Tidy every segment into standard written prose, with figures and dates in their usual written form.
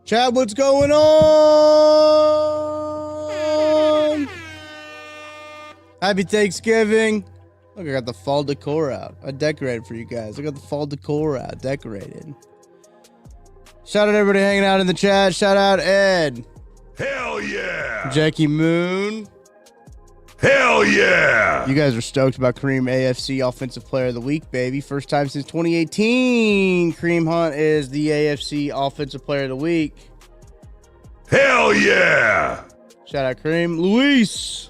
Chad, what's going on? Happy Thanksgiving. Look, I got the fall decor out. I decorated for you guys. I got the fall decor out, decorated. Shout out everybody hanging out in the chat. Shout out Ed. Hell yeah. Jackie Moon. Hell yeah. You guys are stoked about Kareem AFC Offensive Player of the Week, baby. First time since 2018. Kareem Hunt is the AFC Offensive Player of the Week. Hell yeah. Shout out Kareem. Luis.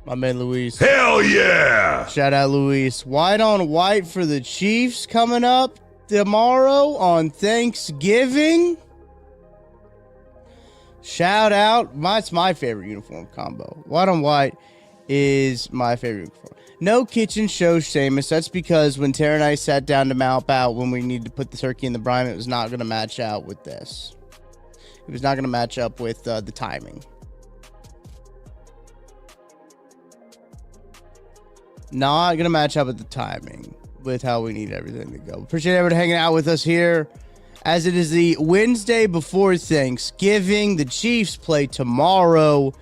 My man Luis. Hell yeah. Shout out Luis. White on white for the Chiefs coming up tomorrow on Thanksgiving. Shout out. It's my favorite uniform combo. White on white is my favorite uniform. No kitchen show Seamus. That's because when Tara and I sat down to map out when we needed to put the turkey in the brine, it was not going to match out with this. It was not going to match up with the timing. Not going to match up with the timing with how we need everything to go. Appreciate everybody hanging out with us here. As it is the Wednesday before Thanksgiving, the Chiefs play tomorrow.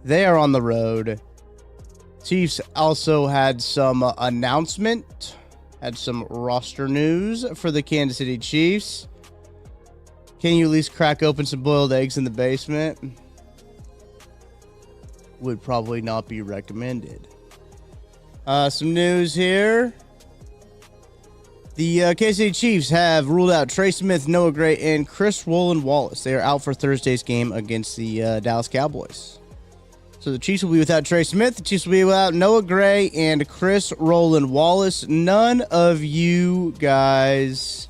They are on the road. Chiefs also had some announcement, had some roster news for the Kansas City Chiefs. Can you at least crack open some boiled eggs in the basement? Would probably not be recommended. Some news here. The Kansas City Chiefs have ruled out Trey Smith, Noah Gray, and Chris Wallace. They are out for Thursday's game against the Dallas Cowboys. So the Chiefs will be without Trey Smith. The Chiefs will be without Noah Gray and Chris Wallace. None of you guys,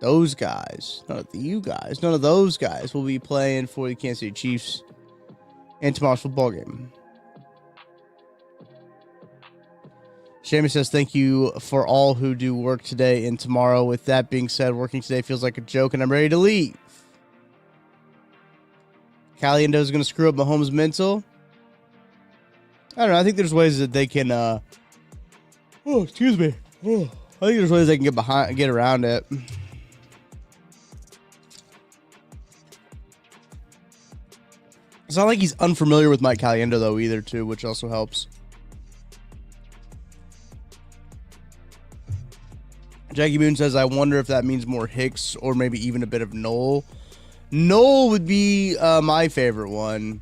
those guys, none of you guys, none of those guys will be playing for the Kansas City Chiefs in tomorrow's football game. Seamus says, thank you for all who do work today and tomorrow. With that being said, working today feels like a joke and I'm ready to leave. Caliendo is going to screw up Mahomes' mental. I don't know. I think there's ways that they can, excuse me. I think there's ways they can get around it. It's not like he's unfamiliar with Mike Caliendo, though, either, too, which also helps. Jackie Moon says, I wonder if that means more Hicks or maybe even a bit of Noel. Noel would be my favorite one.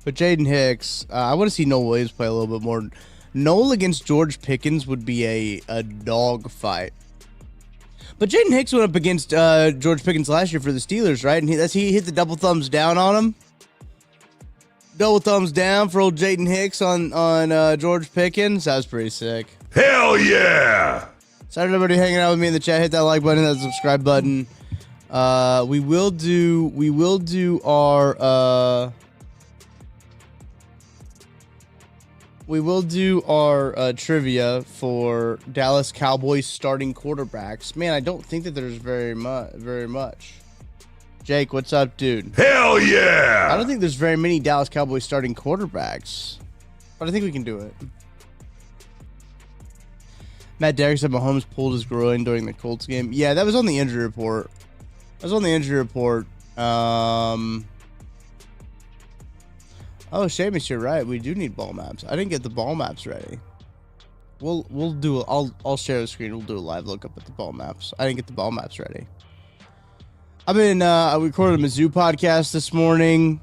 But Jaden Hicks, I want to see Noel Williams play a little bit more. Noel against George Pickens would be a dog fight. But Jaden Hicks went up against George Pickens last year for the Steelers, right? And he hit the double thumbs down on him. Double thumbs down for old Jaden Hicks on George Pickens. That was pretty sick. Hell yeah. Sorry everybody hanging out with me in the chat. Hit that like button, that subscribe button. We will do our trivia for Dallas Cowboys starting quarterbacks. Man, I don't think that there's very much. Jake, what's up, dude? Hell yeah. I don't think there's very many Dallas Cowboys starting quarterbacks, but I think we can do it. Matt Derrick said Mahomes pulled his groin during the Colts game. Yeah, that was on the injury report. Oh, Seamus, you're right. We do need ball maps. I didn't get the ball maps ready. We'll do. I'll share the screen. We'll do a live lookup at the ball maps. I didn't get the ball maps ready. I recorded a Mizzou podcast this morning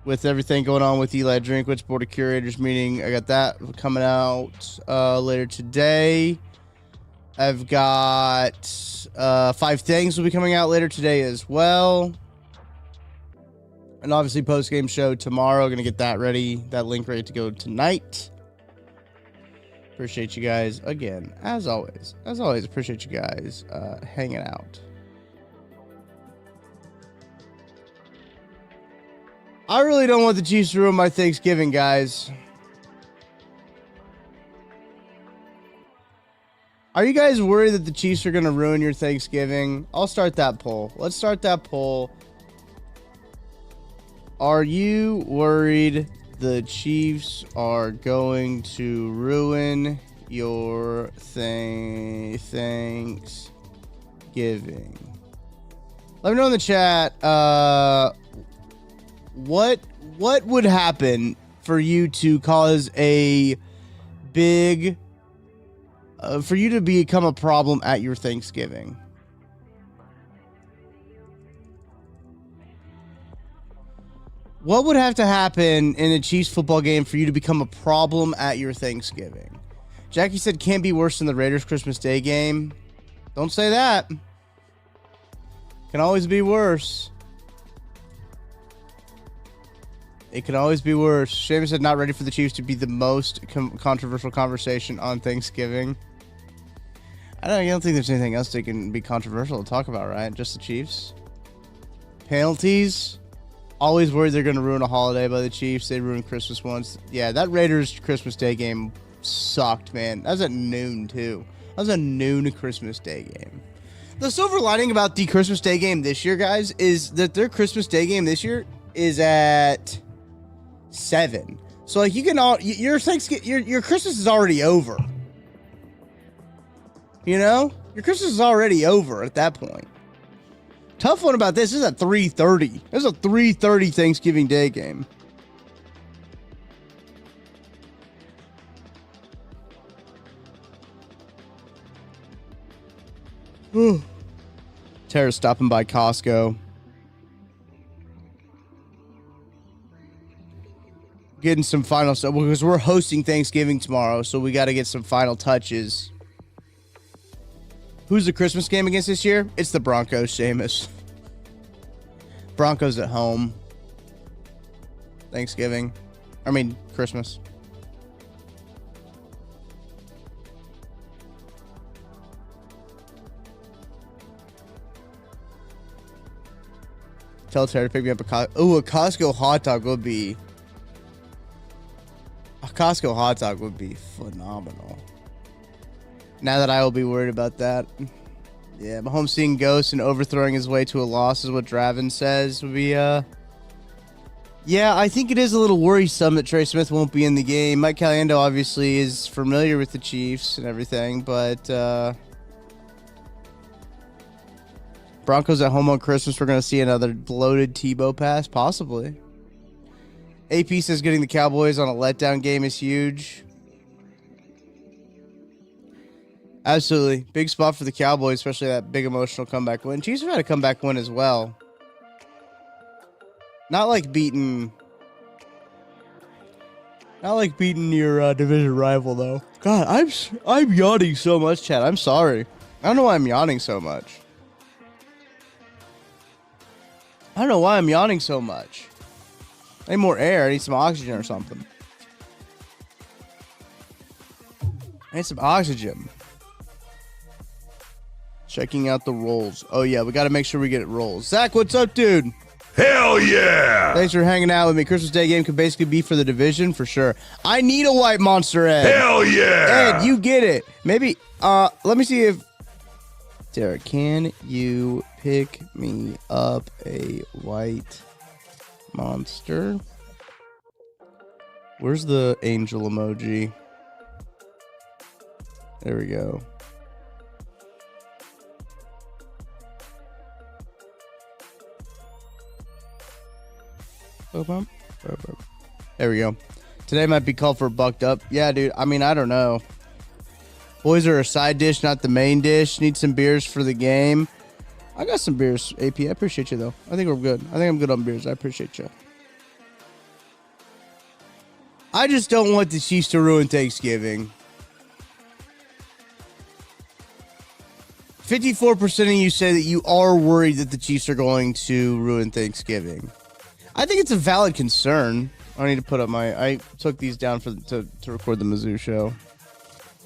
with everything going on with Eli Drinkwitz Board of Curators meeting. I got that coming out later today. I've got 5 things will be coming out later today as well. And obviously post-game show tomorrow. Going to get that ready, that link ready to go tonight. Appreciate you guys again, as always. Appreciate you guys hanging out. I really don't want the Chiefs to ruin my Thanksgiving, guys. Are you guys worried that the Chiefs are going to ruin your Thanksgiving? I'll start that poll. Let's start that poll. Are you worried the Chiefs are going to ruin your Thanksgiving? Let me know in the chat. What would happen for you to cause a big, for you to become a problem at your Thanksgiving? What would have to happen in a Chiefs football game for you to become a problem at your Thanksgiving? Jackie said can't be worse than the Raiders Christmas Day game. Don't say that. Can always be worse. It can always be worse. Seamus said not ready for the Chiefs to be the most controversial conversation on Thanksgiving. I don't think there's anything else they can be controversial to talk about, right? Just the Chiefs. Penalties. Always worried they're going to ruin a holiday by the Chiefs. They ruined Christmas once. Yeah, that Raiders Christmas Day game sucked, man. That was at noon, too. That was a noon Christmas Day game. The silver lining about the Christmas Day game this year, guys, is that their Christmas Day game this year is at 7. So, like, you can all... Your Thanksgiving... Your Christmas is already over. You know? Your Christmas is already over at that point. Tough one about this is at 3:30. This is a 3:30 Thanksgiving Day game. Tara's stopping by Costco. Getting some final stuff because we're hosting Thanksgiving tomorrow, so we got to get some final touches. Who's the Christmas game against this year? It's the Broncos, Seamus. Broncos at home. Thanksgiving. I mean, Christmas. Tell Tara to pick me up a Costco hot dog would be... A Costco hot dog would be phenomenal. Now that I will be worried about that. Yeah, Mahomes seeing ghosts and overthrowing his way to a loss is what Draven says would be, Yeah, I think it is a little worrisome that Trey Smith won't be in the game. Mike Caliendo obviously is familiar with the Chiefs and everything, but, Broncos at home on Christmas, we're going to see another bloated Tebow pass, possibly. AP says getting the Cowboys on a letdown game is huge. Absolutely. Big spot for the Cowboys, especially that big emotional comeback win. Chiefs have had a comeback win as well. Not like beating your division rival, though. God, I'm yawning so much, Chad. I'm sorry. I don't know why I'm yawning so much. I don't know why I'm yawning so much. I need more air. I need some oxygen or something. I need some oxygen. Checking out the rolls. Oh, yeah. We got to make sure we get it rolls. Zach, what's up, dude? Hell yeah! Thanks for hanging out with me. Christmas Day game could basically be for the division for sure. I need a white monster, Ed. Hell yeah! Ed, you get it. Maybe, let me see if... Tara, can you pick me up a white monster? Where's the angel emoji? There we go. There we go. Today might be called for bucked up. Yeah, dude. I mean, I don't know. Boys are a side dish, not the main dish. Need some beers for the game. I got some beers, AP. I appreciate you, though. I think we're good. I think I'm good on beers. I appreciate you. I just don't want the Chiefs to ruin Thanksgiving. 54% of you say that you are worried that the Chiefs are going to ruin Thanksgiving. I think it's a valid concern. I need to put up I took these down to record the Mizzou show.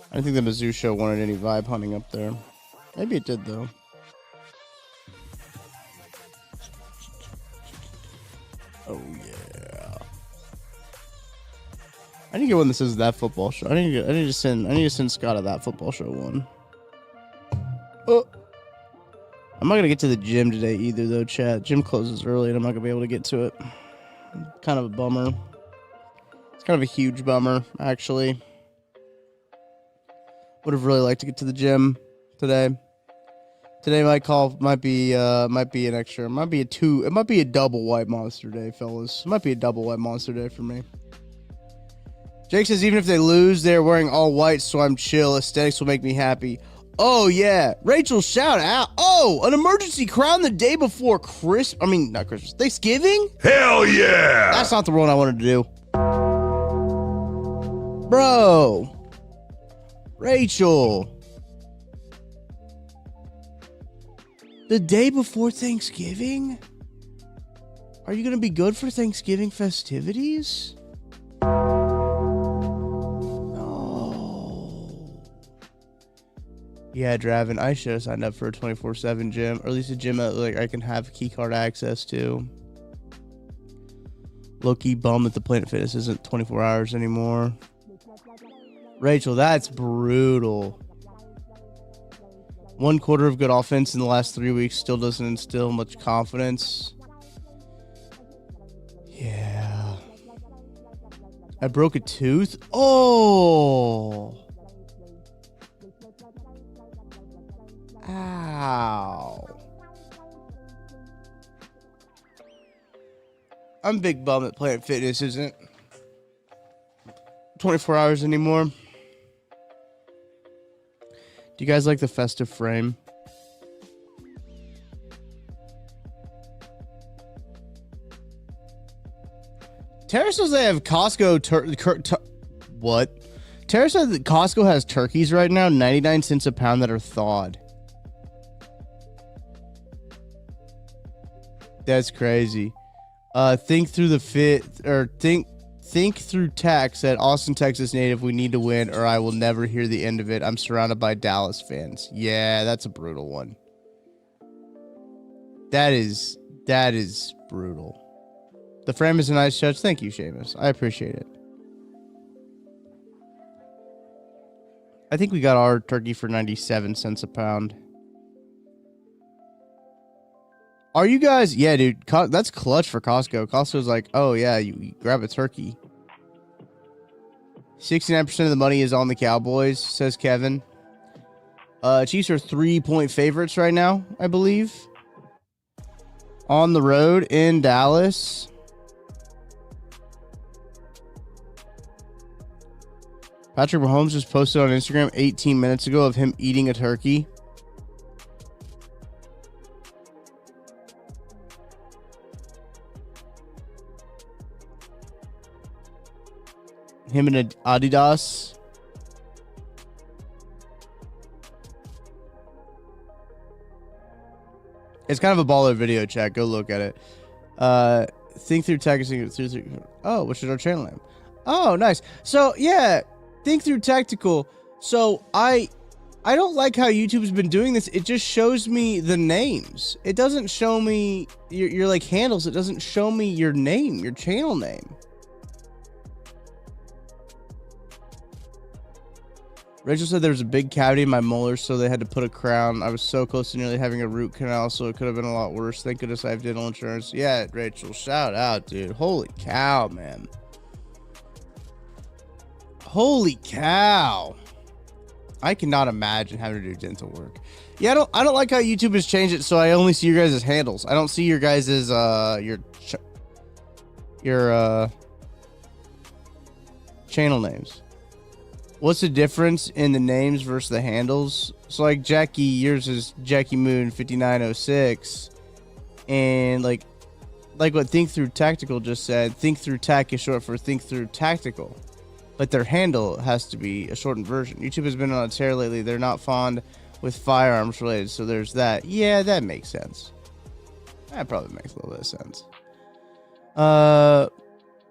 I don't think the Mizzou show wanted any vibe hunting up there. Maybe it did, though. Oh, yeah. I need to get one that says that football show. I need to send Scott a that football show one. Oh. I'm not going to get to the gym today either, though, chat. Gym closes early, and I'm not going to be able to get to it. Kind of a bummer. It's kind of a huge bummer, actually. Would have really liked to get to the gym today. Today might be an extra. Might be a two. It might be a double white monster day, fellas. It might be a double white monster day for me. Jake says even if they lose, they're wearing all white, so I'm chill. Aesthetics will make me happy. Oh yeah, Rachel, shout out. Oh, an emergency crown the day before not Christmas. Thanksgiving? Hell yeah! That's not the one I wanted to do. Bro. Rachel. The day before Thanksgiving? Are you going to be good for Thanksgiving festivities? No. Yeah, Draven, I should have signed up for a 24/7 gym, or at least a gym that like I can have keycard access to. Low-key bum that the Planet Fitness isn't 24 hours anymore. Rachel, that's brutal. 1 quarter of good offense in the last 3 weeks still doesn't instill much confidence. Yeah. I broke a tooth. Oh. Ow. I'm big bum that Planet Fitness isn't 24 hours anymore. Do you guys like the festive frame? Tara says they have Costco what? Tara said that Costco has turkeys right now, 99 cents a pound, that are thawed. That's crazy. Think through tax at Austin, Texas native. We need to win or I will never hear the end of it. I'm surrounded by Dallas fans. Yeah, that's a brutal one. That is brutal. The frame is a nice touch. Thank you, Seamus. I appreciate it. I think we got our turkey for 97 cents a pound. Are you guys? Yeah, dude. That's clutch for Costco. Costco's like, oh, yeah, you grab a turkey. 69% of the money is on the Cowboys, says Kevin. Chiefs are 3-point favorites right now, I believe. On the road in Dallas. Patrick Mahomes just posted on Instagram 18 minutes ago of him eating a turkey. Him in an Adidas. It's kind of a baller video, chat. Go look at it. Think through tactical. Oh, which is our channel name? Oh, nice. So yeah, think through tactical. So I don't like how YouTube's been doing this. It just shows me the names. It doesn't show me your like handles. It doesn't show me your name, your channel name. Rachel said there was a big cavity in my molars, so they had to put a crown. I was so close to nearly having a root canal, so it could have been a lot worse. Thank goodness I have dental insurance. Yeah, Rachel, shout out, dude. Holy cow, man. Holy cow. I cannot imagine having to do dental work. Yeah, I don't like how YouTube has changed it, so I only see your guys' handles. I don't see your guys' your channel names. What's the difference in the names versus the handles? So like Jackie, yours is Jackie Moon 5906, and like what Think Through Tactical just said, Think Through Tac is short for Think Through Tactical, but their handle has to be a shortened version. YouTube has been on a tear lately. They're not fond with firearms related, so there's that. Yeah, that makes sense. That probably makes a little bit of sense.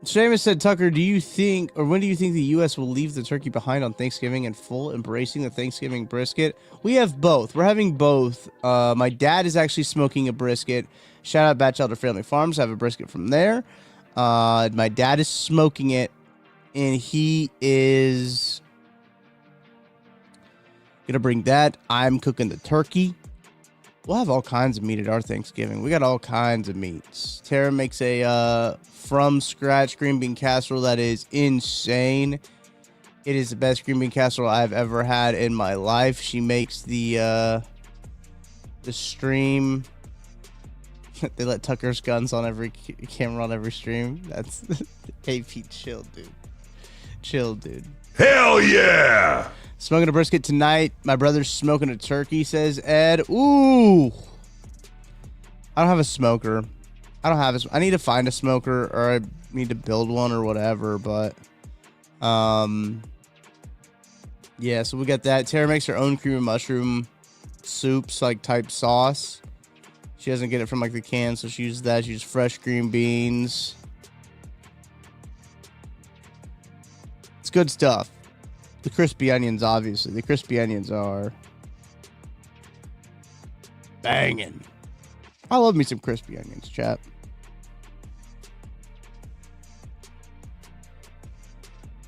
Seamus said, Tucker, do you think, or when do you think the U.S. will leave the turkey behind on Thanksgiving in full, embracing the Thanksgiving brisket? We have both. We're having both. My dad is actually smoking a brisket. Shout out Batchelder Family Farms. I have a brisket from there. My dad is smoking it, and he is going to bring that. I'm cooking the turkey. We'll have all kinds of meat at our Thanksgiving. We got all kinds of meats. Tara makes a from scratch green bean casserole that is insane. It is the best green bean casserole I've ever had in my life. She makes the The stream. They let Tucker's guns on every camera on every stream. That's AP. Chill, dude. Chill, dude. Hell yeah! Smoking a brisket tonight. My brother's smoking a turkey, says Ed. Ooh. I don't have a smoker. I need to find a smoker, or I need to build one or whatever, but yeah, so we got that. Tara makes her own cream and mushroom soups, like type sauce. She doesn't get it from like the can, so she uses that. She uses fresh green beans. It's good stuff. The crispy onions, obviously. The crispy onions are banging. I love me some crispy onions, chat.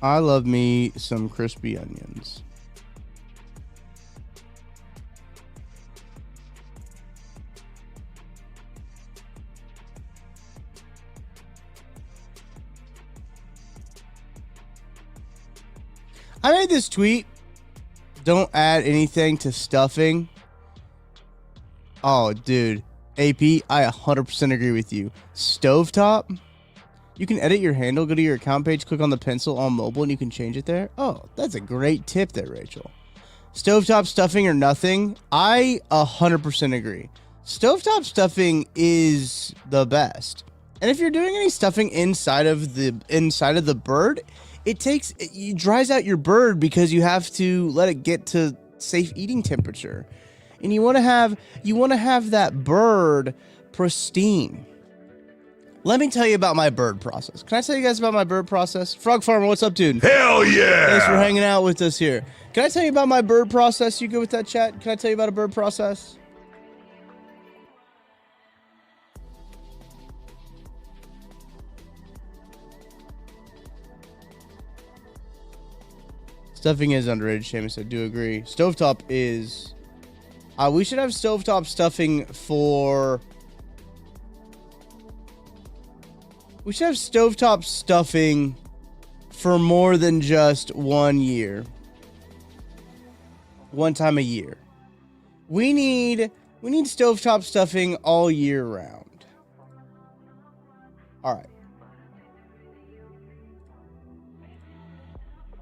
I love me some crispy onions. I made this tweet. Don't add anything to stuffing. Oh, dude. AP, I 100% agree with you. Stovetop? You can edit your handle, go to your account page, click on the pencil on mobile, and you can change it there. Oh, that's a great tip there, Rachel. Stovetop stuffing or nothing? I 100% agree. Stovetop stuffing is the best. And if you're doing any stuffing inside of the bird, it dries out your bird because you have to let it get to safe eating temperature. And you want to have that bird pristine. Let me tell you about my bird process. Can I tell you guys about my bird process? Frog Farmer, what's up, dude? Hell yeah! Thanks for hanging out with us here. Can I tell you about my bird process? You good with that, chat? Can I tell you about a bird process? Stuffing is underrated, Seamus. I do agree. Stovetop is... we should have stovetop stuffing for... We should have stovetop stuffing for more than just 1 year. One time a year. We need stovetop stuffing all year round. All right.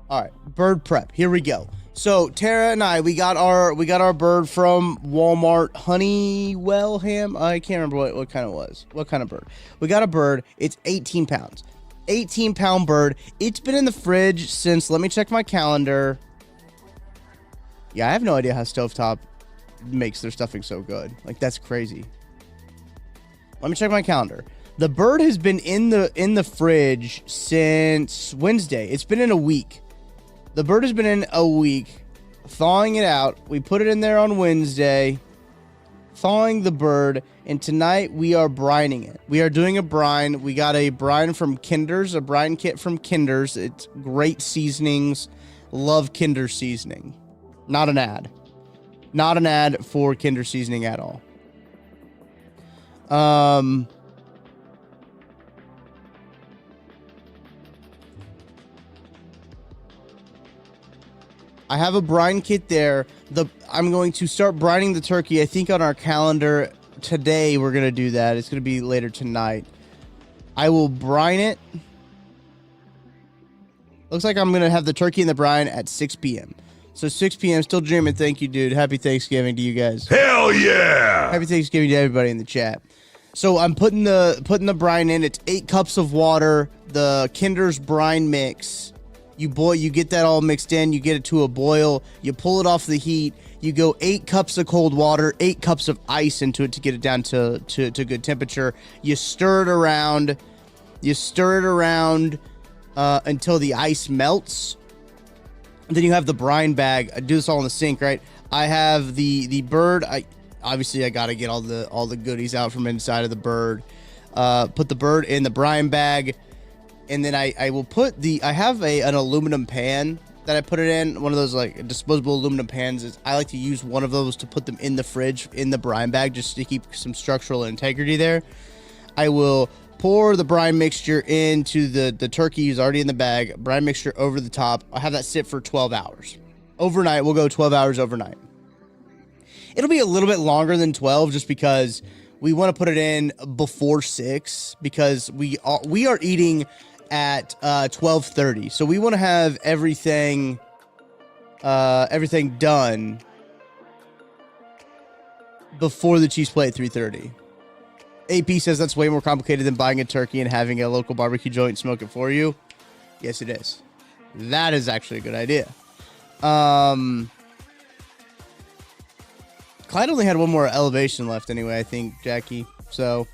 All right, bird prep. Here we go. So Tara and I, we got our bird from Walmart, Honeywell ham. I can't remember what kind it was. What kind of bird? We got a bird. It's 18 pounds. 18-pound bird. It's been in the fridge since, let me check my calendar. Yeah, I have no idea how Stovetop makes their stuffing so good. Like, that's crazy. Let me check my calendar. The bird has been in the fridge since Wednesday. It's been in a week. The bird has been in a week, thawing it out. We put it in there on Wednesday, thawing the bird, and tonight we are brining it. We are doing a brine. We got a brine from Kinder's, a brine kit from Kinder's. It's great seasonings. Love Kinder seasoning. Not an ad. Not an ad for Kinder seasoning at all. I have a brine kit there. I'm going to start brining the turkey. I think on our calendar today we're going to do that. It's going to be later tonight. I will brine it. Looks like I'm going to have the turkey in the brine at 6 p.m. So 6 p.m. Still dreaming. Thank you, dude. Happy Thanksgiving to you guys. Hell yeah! Happy Thanksgiving to everybody in the chat. So I'm putting the brine in. It's 8 cups of water. The Kinder's brine mix. You get that all mixed in, you get it to a boil, you pull it off the heat, you go 8 cups of cold water, 8 cups of ice into it to get it down to good temperature. You stir it around until the ice melts. And then you have the brine bag. I do this all in the sink, right? I have the bird. I got to get all the goodies out from inside of the bird. Put the bird in the brine bag. And then I will put I have an aluminum pan that I put it in, one of those like disposable aluminum pans. I like to use one of those to put them in the fridge, in the brine bag, just to keep some structural integrity there. I will pour the brine mixture into the turkey who's already in the bag, brine mixture over the top. I'll have that sit for 12 hours. Overnight, we'll go 12 hours overnight. It'll be a little bit longer than 12 just because we want to put it in before 6 because we are eating at 12:30. So we want to have everything done before the Chiefs play at 3:30. AP says that's way more complicated than buying a turkey and having a local barbecue joint smoke it for you. Yes, it is. That is actually a good idea. Clyde only had one more elevation left anyway, I think, Jackie. So,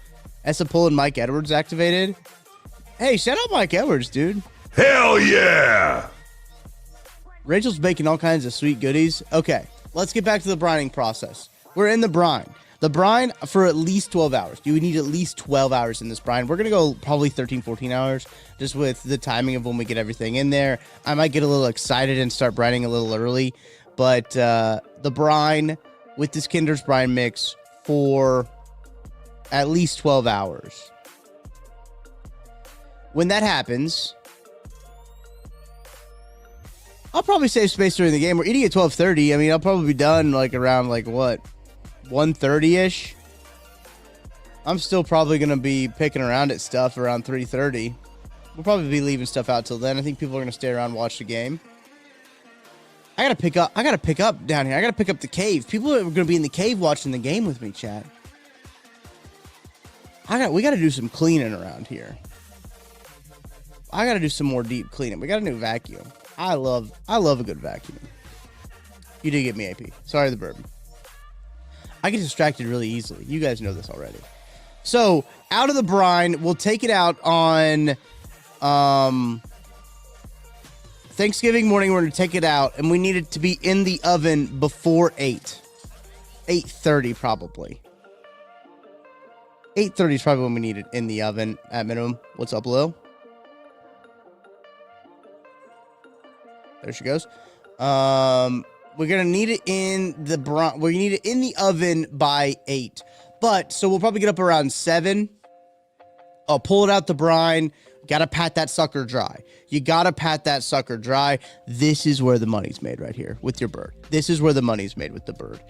Essa Pull and Mike Edwards activated. Hey, shout out Mike Edwards, dude. Hell yeah! Rachel's baking all kinds of sweet goodies. Okay, let's get back to the brining process. We're in the brine. The brine for at least 12 hours. You would need at least 12 hours in this brine. We're going to go probably 13, 14 hours just with the timing of when we get everything in there. I might get a little excited and start brining a little early. But the brine with this Kinder's brine mix for at least 12 hours. When that happens, I'll probably save space during the game. We're eating at 12:30. I mean, I'll probably be done like around like what? 1:30-ish. I'm still probably going to be picking around at stuff around 3:30. We'll probably be leaving stuff out till then. I think people are going to stay around and watch the game. I got to pick up down here. I got to pick up the cave. People are going to be in the cave watching the game with me, chat. We got to do some cleaning around here. I got to do some more deep cleaning. We got a new vacuum. I love a good vacuum. You did get me, AP. Sorry, the bourbon. I get distracted really easily. You guys know this already. So, out of the brine, we'll take it out on Thanksgiving morning. We're going to take it out, and we need it to be in the oven before 8. 8:30 probably. 8:30 is probably when we need it in the oven at minimum. What's up, Lil? There she goes. We're going to need it in the we need it in the oven by 8. So we'll probably get up around 7. I'll pull it out the brine. Got to pat that sucker dry. You got to pat that sucker dry. This is where the money's made right here with your bird. This is where the money's made with the bird.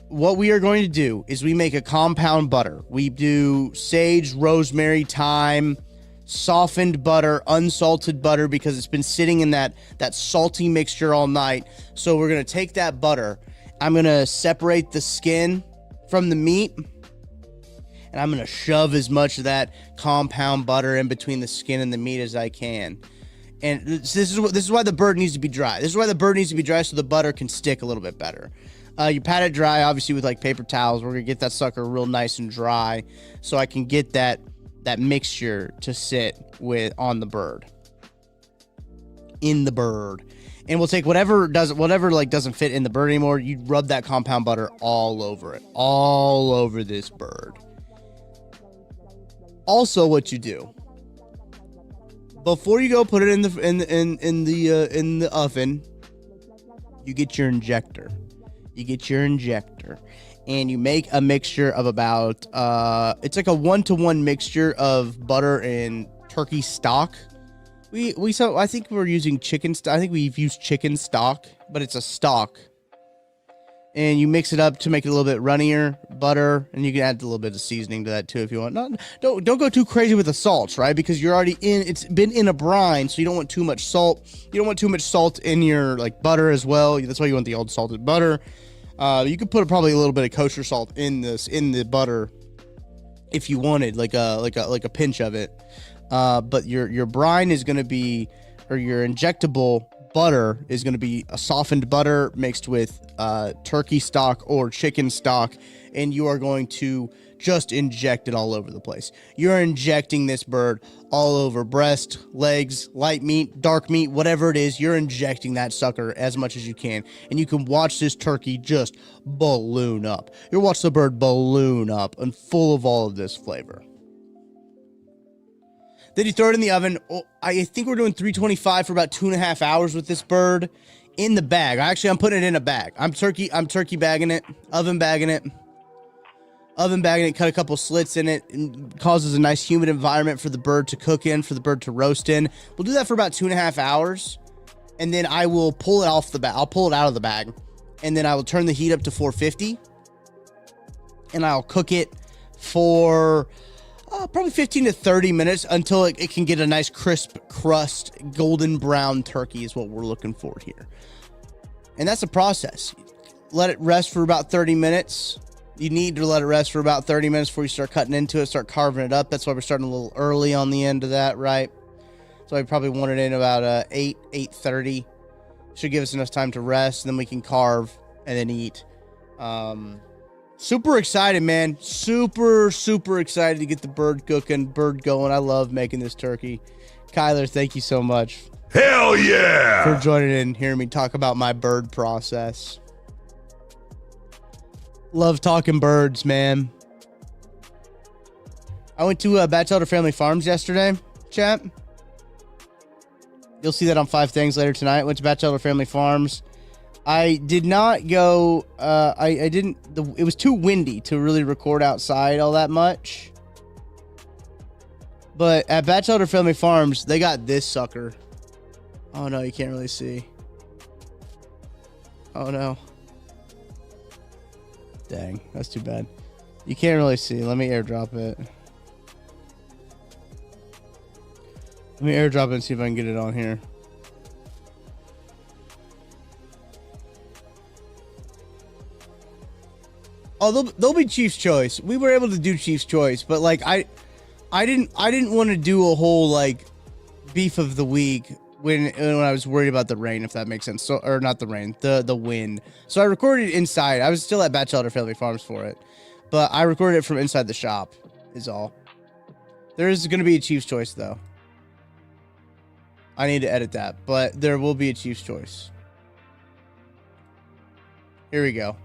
What we are going to do is we make a compound butter. We do sage, rosemary, thyme, softened butter, unsalted butter, because it's been sitting in that salty mixture all night. So we're going to take that butter. I'm going to separate the skin from the meat, and I'm going to shove as much of that compound butter in between the skin and the meat as I can. And this is why the bird needs to be dry. This is why the bird needs to be dry, so the butter can stick a little bit better. You pat it dry, obviously, with like paper towels. We're going to get that sucker real nice and dry so I can get that mixture to sit on the bird. In the bird. And we'll take whatever doesn't fit in the bird anymore. You rub that compound butter all over it. All over this bird. Also, what you do before you go put it in the oven, you get your injector. And you make a mixture of about it's like a 1-to-1 mixture of butter and turkey stock. I think we're using chicken stock. I think we've used chicken stock, but it's a stock. And you mix it up to make it a little bit runnier, butter, and you can add a little bit of seasoning to that too if you want. Don't go too crazy with the salts, right? Because you're already it's been in a brine, so you don't want too much salt. You don't want too much salt in your like butter as well. That's why you want the old salted butter. You could put probably a little bit of kosher salt in the butter if you wanted, like a pinch of it. But your brine is going to be, or your injectable butter is going to be a softened butter mixed with turkey stock or chicken stock, and you are going to just inject it all over the place. You're injecting this bird all over breast, legs, light meat, dark meat, whatever it is. You're injecting that sucker as much as you can, and you can watch this turkey just balloon up. You'll watch the bird balloon up and full of all of this flavor. Then you throw it in the oven. I think we're doing 325 for about 2.5 hours with this bird in the bag. I'm putting it in a bag. I'm turkey bagging it, oven bagging it, cut a couple slits in it, and causes a nice humid environment for the bird to cook in, for the bird to roast in. We'll do that for about 2.5 hours, and then I will pull it off the bag. I'll pull it out of the bag, and then I will turn the heat up to 450, and I'll cook it for probably 15 to 30 minutes until it can get a nice crisp crust. Golden brown turkey is what we're looking for here. And that's the process. Let it rest for about 30 minutes. You need to let it rest for about 30 minutes before you start cutting into it, start carving it up. That's why we're starting a little early on the end of that, right? So I probably want it in about 8:30. Should give us enough time to rest, and then we can carve and then eat. Super excited, man. Super excited to get the bird cooking, bird going. I love making this turkey. Kyler, thank you so much. Hell yeah! For joining in and hearing me talk about my bird process. Love talking birds, man. I went to Batchelder Family Farms yesterday, chat. You'll see that on 5 Things later tonight. Went to Batchelder Family Farms. I did not go, it was too windy to really record outside all that much. But at Batchelder Family Farms, they got this sucker. Oh no, you can't really see. Oh no. Dang, that's too bad. You can't really see. Let me airdrop it. Let me airdrop it and see if I can get it on here. Oh, they'll be Chief's Choice. We were able to do Chief's Choice, but like I didn't want to do a whole like beef of the week when I was worried about the rain, if that makes sense. So, or not the rain, the wind. So I recorded it inside. I was still at Batchelder Family Farms for it, but I recorded it from inside the shop. Is all. There is going to be a Chief's Choice though. I need to edit that, but there will be a Chief's Choice. Here we go.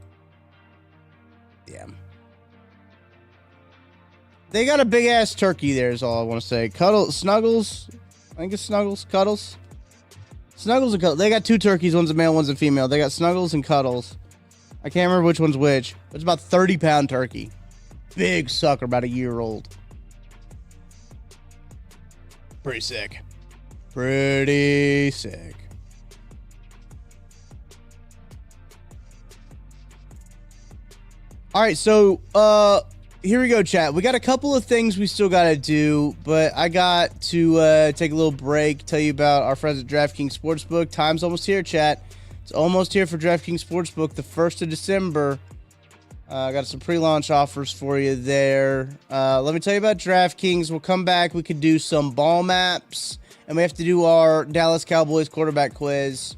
Damn. They got a big ass turkey there is all I want to say. Snuggles. I think it's Snuggles. Cuddles. Snuggles and Cuddles. They got 2 turkeys. One's a male, one's a female. They got Snuggles and Cuddles. I can't remember which one's which. It's about 30-pound turkey. Big sucker, about a year old. Pretty sick. Pretty sick. All right, so here we go, chat. We got a couple of things we still got to do, but I got to take a little break, tell you about our friends at DraftKings Sportsbook. Time's almost here, chat. It's almost here for DraftKings Sportsbook, the 1st of December. I got some pre-launch offers for you there. Let me tell you about DraftKings. We'll come back. We could do some ball maps, and we have to do our Dallas Cowboys quarterback quiz.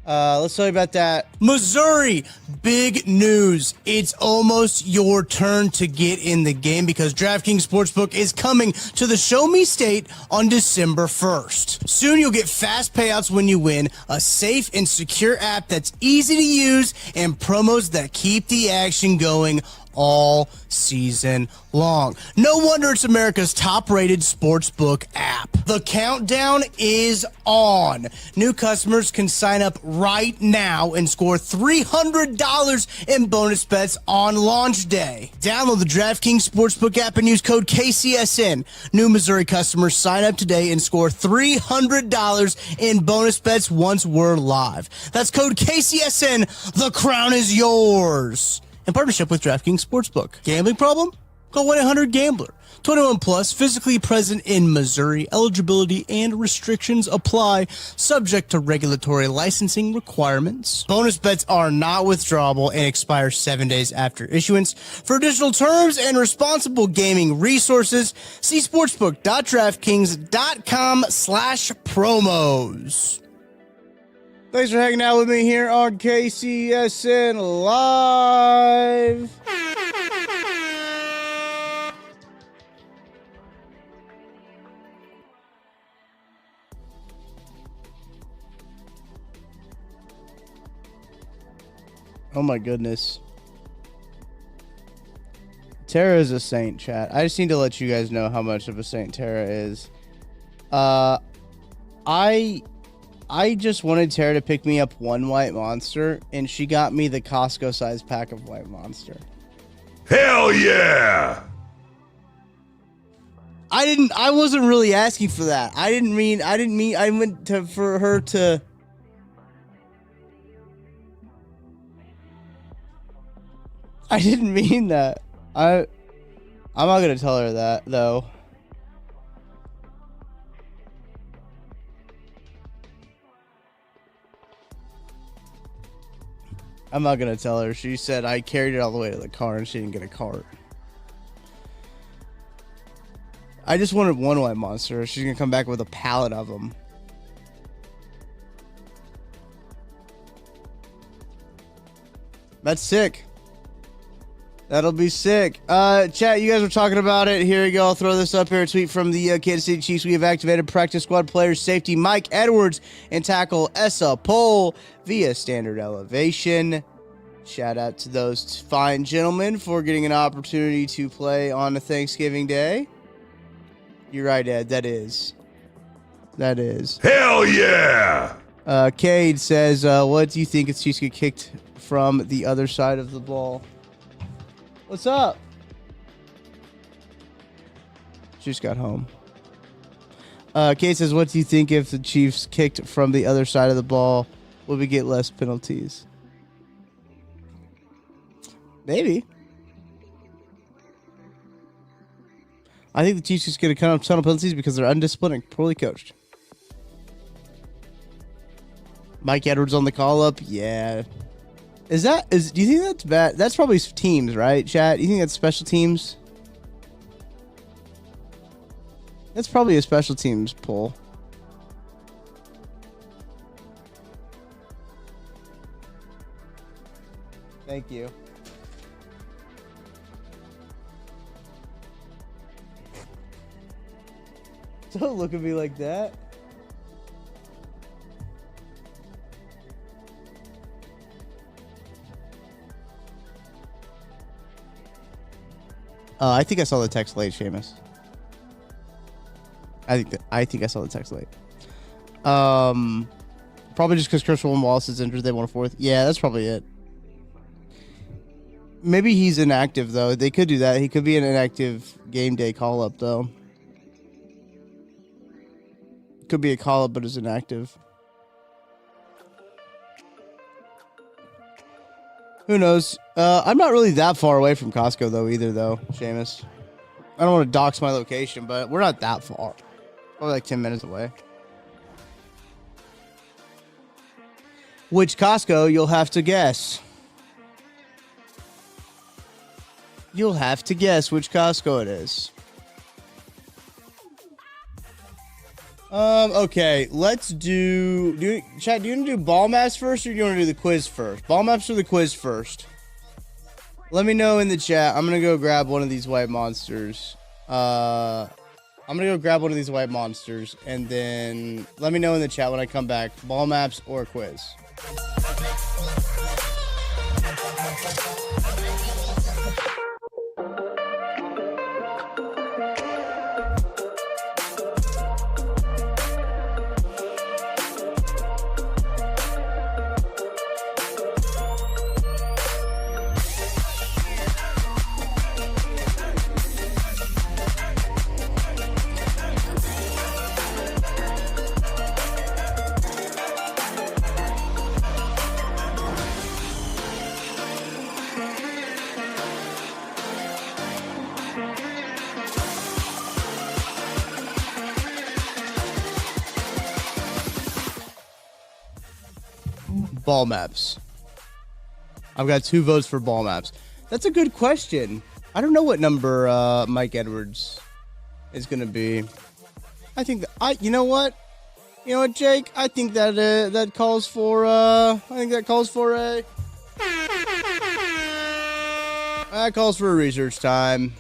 Let's tell you about that. Missouri, big news. It's almost your turn to get in the game because DraftKings Sportsbook is coming to the Show Me State on December 1st. Soon you'll get fast payouts when you win, a safe and secure app that's easy to use, and promos that keep the action going all season long. No wonder it's America's top-rated sportsbook app. The countdown is on. New customers can sign up right now and score $300 in bonus bets on launch day. Download the DraftKings Sportsbook app and use code KCSN. New Missouri customers sign up today and score $300 in bonus bets once we're live. That's code KCSN. The crown is yours. In partnership with DraftKings Sportsbook. Gambling problem? Call 1-800-GAMBLER. 21 plus, physically present in Missouri. Eligibility and restrictions apply, subject to regulatory licensing requirements. Bonus bets are not withdrawable and expire 7 days after issuance. For additional terms and responsible gaming resources, see sportsbook.draftkings.com/promos. Thanks for hanging out with me here on KCSN Live. Oh my goodness. Tara is a saint, chat. I just need to let you guys know how much of a saint Tara is. I just wanted Tara to pick me up one White Monster, and she got me the Costco-sized pack of White Monster. Hell yeah! I wasn't really asking for that. I meant for her to... I didn't mean that. I'm not gonna tell her that though. I'm not gonna tell her. She said I carried it all the way to the car and she didn't get a cart. I just wanted one white monster. She's gonna come back with a pallet of them. That's sick. That'll be sick. Chat, you guys were talking about it. Here we go. I'll throw this up here. A tweet from the Kansas City Chiefs. We have activated practice squad players safety Mike Edwards and tackle Essa Pohl via standard elevation. Shout out to those fine gentlemen for getting an opportunity to play on a Thanksgiving Day. You're right, Ed. That is. Hell yeah! Cade says, what do you think if Chiefs get kicked from the other side of the ball? What's up? Just got home. Kate says, what do you think if the Chiefs kicked from the other side of the ball? Will we get less penalties? Maybe. I think the Chiefs just get a ton of penalties because they're undisciplined and poorly coached. Mike Edwards on the call up? Yeah. Do you think that's bad? That's probably teams, right, chat? You think that's special teams? That's probably a special teams pull. Thank you. Don't look at me like that. I think I saw the text late, Seamus. I think I saw the text late. Probably just because Christopher Wallace is injured, they want a fourth. Yeah, that's probably it. Maybe he's inactive though. They could do that. He could be an inactive game day call up though. Could be a call up, but is inactive. Who knows? I'm not really that far away from Costco though either though, Seamus. I don't want to dox my location, but we're not that far. Probably like 10 minutes away. Which Costco, you'll have to guess. You'll have to guess which Costco it is. Okay, let's do chat, do you want to do ball maps first or do you want to do the quiz first? Ball maps or the quiz first? Let me know in the chat. I'm going to go grab one of these white monsters. I'm going to go grab one of these white monsters and then let me know in the chat when I come back. Ball maps or quiz. Ball maps. I've got 2 votes for ball maps. That's a good question. I don't know what number Mike Edwards is going to be. I think that you know what, Jake? I think that that calls for a research time.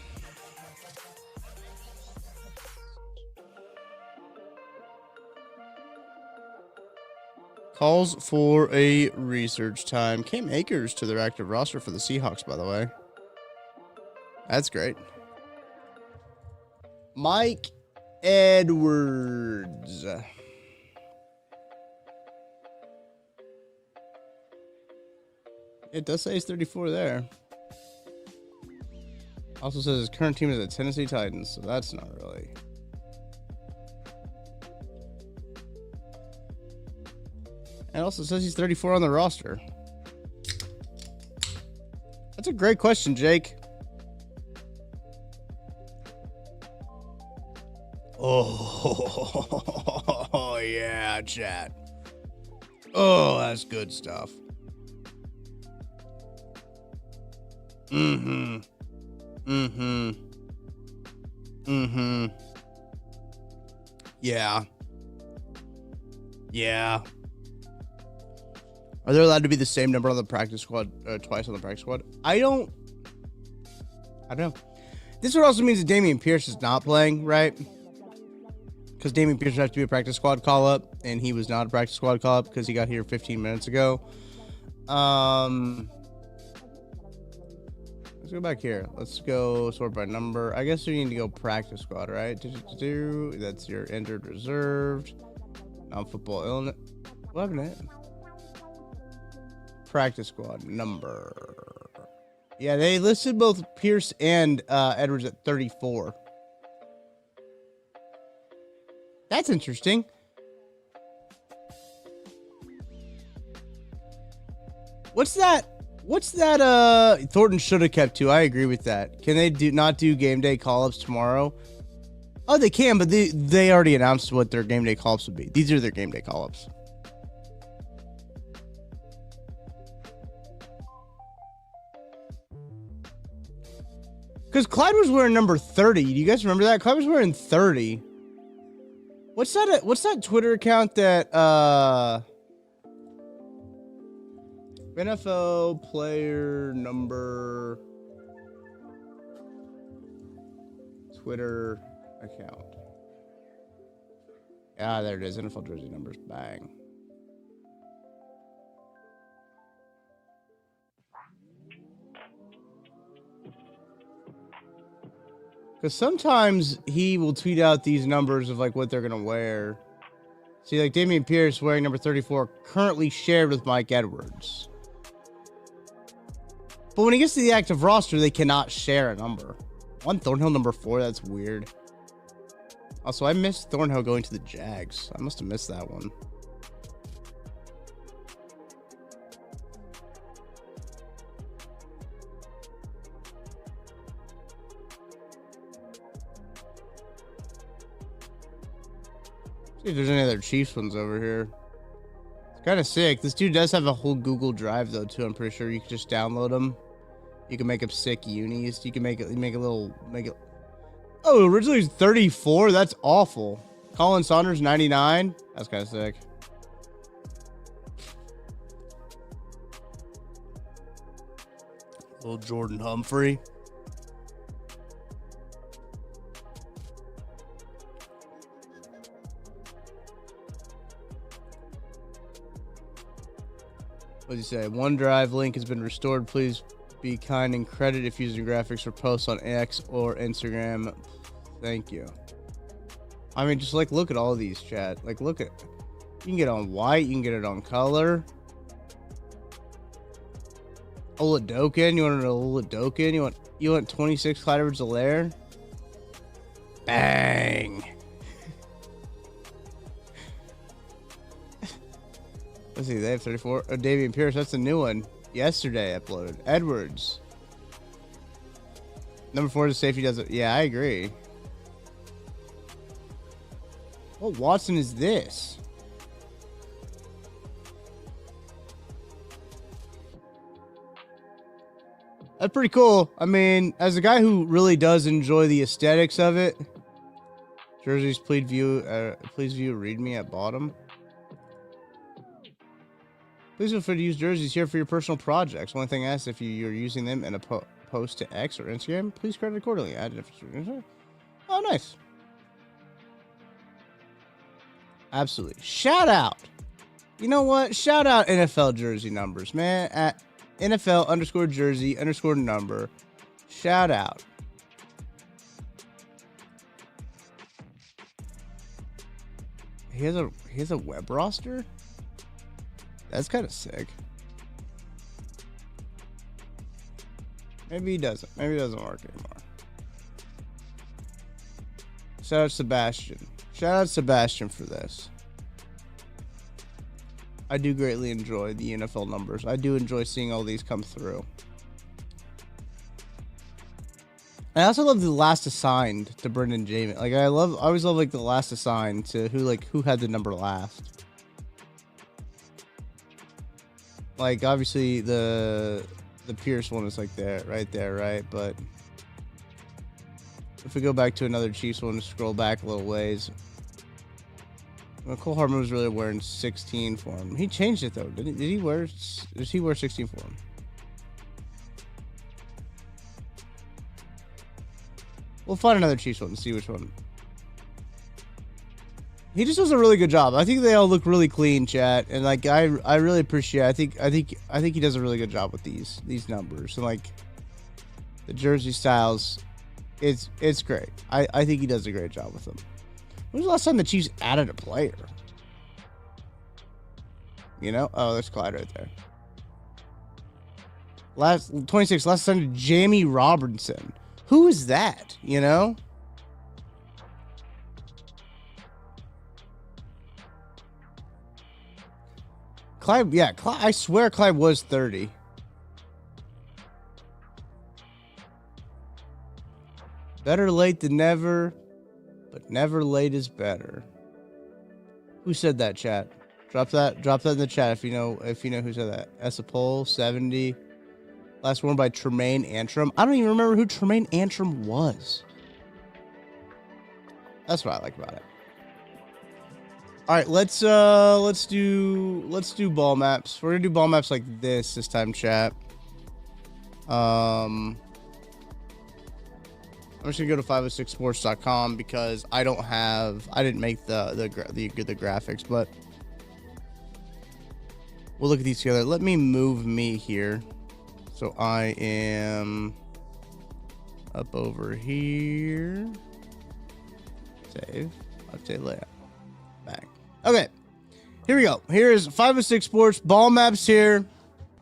Calls for a research time. Cam Akers to their active roster for the Seahawks, by the way. That's great. Mike Edwards. It does say he's 34 there. Also says his current team is the Tennessee Titans, so that's not really... And also says he's 34 on the roster. That's a great question, Jake. Oh, yeah, chat. Oh, that's good stuff. Mm-hmm. Mm-hmm. Mm-hmm. Yeah. Yeah. Are there allowed to be the same number on the practice squad, twice on the practice squad? I don't know. This would also mean that Damian Pierce is not playing, right? Because Damian Pierce would have to be a practice squad call-up, and he was not a practice squad call-up because he got here 15 minutes ago. Let's go back here. Let's go sort by number. I guess we need to go practice squad, right? That's your injured, reserved, non-football illness. What happened to him? Practice squad number. Yeah, they listed both Pierce and Edwards at 34. That's interesting. What's that? Thornton should have kept 2. I agree with that. Can they not do game day call-ups tomorrow? Oh, they can, but they already announced what their game day call-ups would be. These are their game day call-ups. Because Clyde was wearing number 30. Do you guys remember that? Clyde was wearing 30. What's that Twitter account that NFL player number Twitter account? Ah, there it is. NFL jersey numbers. Bang. Because sometimes he will tweet out these numbers of like what they're going to wear. See, like Damian Pierce wearing number 34, currently shared with Mike Edwards. But when he gets to the active roster, they cannot share a number. One Thornhill number 4, that's weird. Also, I missed Thornhill going to the Jags. I must have missed that one. See if there's any other Chiefs ones over here. It's kind of sick. This dude does have a whole Google Drive though too. I'm pretty sure you can just download them. You can make up sick unis. You can make it. Oh, originally it was 34. That's awful. Colin Saunders 99. That's kind of sick. Little Jordan Humphrey. What does he say? OneDrive link has been restored. Please be kind and credit if using graphics or posts on X or Instagram. Thank you. I mean, just like look at all these, chat. Like look at, you can get it on white, you can get it on color. Oladokin, you want an Oladokin? You want 26 Clyde Edwards-Helaire? Bang. Let's see, they have 34. Oh, Davian Pierce, that's a new one. Yesterday uploaded. Edwards. Number 4 is safety does it. Yeah, I agree. What Watson is this? That's pretty cool. I mean, as a guy who really does enjoy the aesthetics of it, jerseys, please view readme at bottom. Please feel free to use jerseys here for your personal projects. Only thing I ask, if you're using them in a post to X or Instagram, please credit accordingly. Oh, nice. Absolutely. Shout out. You know what? Shout out NFL jersey numbers, man. At NFL_jersey_number. Shout out. He has a web roster? That's kind of sick. Maybe he doesn't. Maybe it doesn't work anymore. Shout out Sebastian. Shout out Sebastian for this. I do greatly enjoy the NFL numbers. I do enjoy seeing all these come through. I also love the last assigned to Brendan Jamin. Like I always love like the last assigned to who had the number last. Like obviously the Pierce one is like there, right? But if we go back to another Chiefs one, scroll back a little ways. Well, Cole Hartman was really wearing 16 for him. He changed it though, did he wear 16 for him? We'll find another Chiefs one and see which one. He just does a really good job. I think they all look really clean, chat, and like I really appreciate. I think he does a really good job with these numbers and like the jersey styles. It's great. I think he does a great job with them. When was the last time the Chiefs added a player? You know? Oh, there's Clyde right there. Last 26. Last time to Jamie Robinson. Who is that? You know? Clyde, yeah, I swear Clyde was 30. Better late than never, but never late is better. Who said that, chat? Drop that in the chat if you know who said that. Esapole 70. Last one by Tremaine Antrim. I don't even remember who Tremaine Antrim was. That's what I like about it. All right, let's do ball maps. We're gonna do ball maps like this time, chat. I'm just gonna go to 506sports.com because I didn't make the graphics, but we'll look at these together. Let me move me here. So I am up over here. Save. Update layout. Back. Okay. Here we go. Here's 506 Sports ball maps here.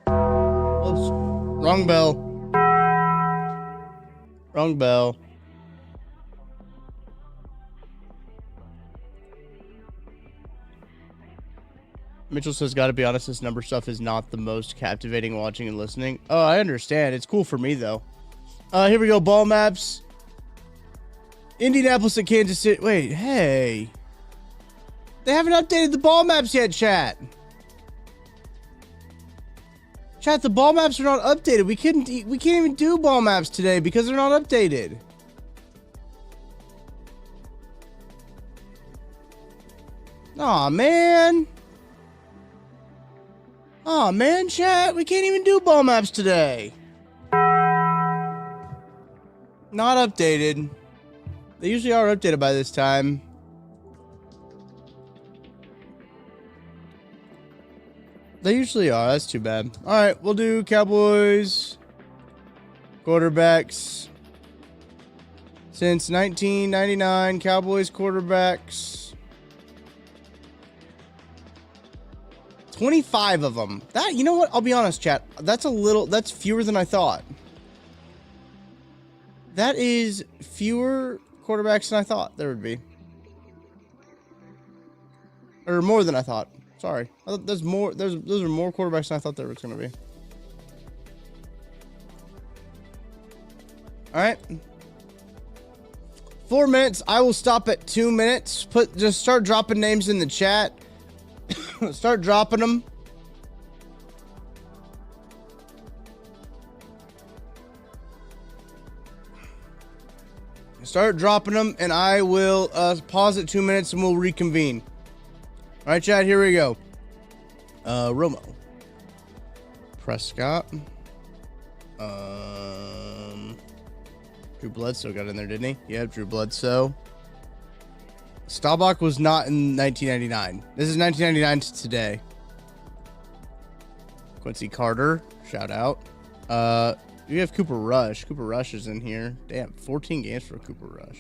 Oops. Wrong bell. Wrong bell. Mitchell says, gotta be honest, this number stuff is not the most captivating watching and listening. Oh, I understand. It's cool for me, though. Here we go. Ball maps. Indianapolis at Kansas City. Wait, hey. They haven't updated the ball maps yet, chat. Chat, the ball maps are not updated. We can't even do ball maps today because they're not updated. Aw, man. Oh man, chat, we can't even do ball maps today. Not updated. They usually are updated by this time. They usually are. That's too bad. All right, we'll do Cowboys quarterbacks. Since 1999, Cowboys quarterbacks. 25 of them. That, you know what? I'll be honest, chat. That's fewer than I thought. That is fewer quarterbacks than I thought there would be. Or more than I thought. Sorry. Those are more quarterbacks than I thought there was going to be. All right. 4 minutes. I will stop at 2 minutes. Just start dropping names in the chat. Start dropping them. Start dropping them, and I will pause at 2 minutes, and we'll reconvene. All right, chat. Here we go. Romo, Prescott, Drew Bledsoe got in there, didn't he? Yeah, Drew Bledsoe. Staubach was not in 1999. This is 1999 to today. Quincy Carter, shout out. We have Cooper Rush. Cooper Rush is in here. Damn, 14 games for Cooper Rush.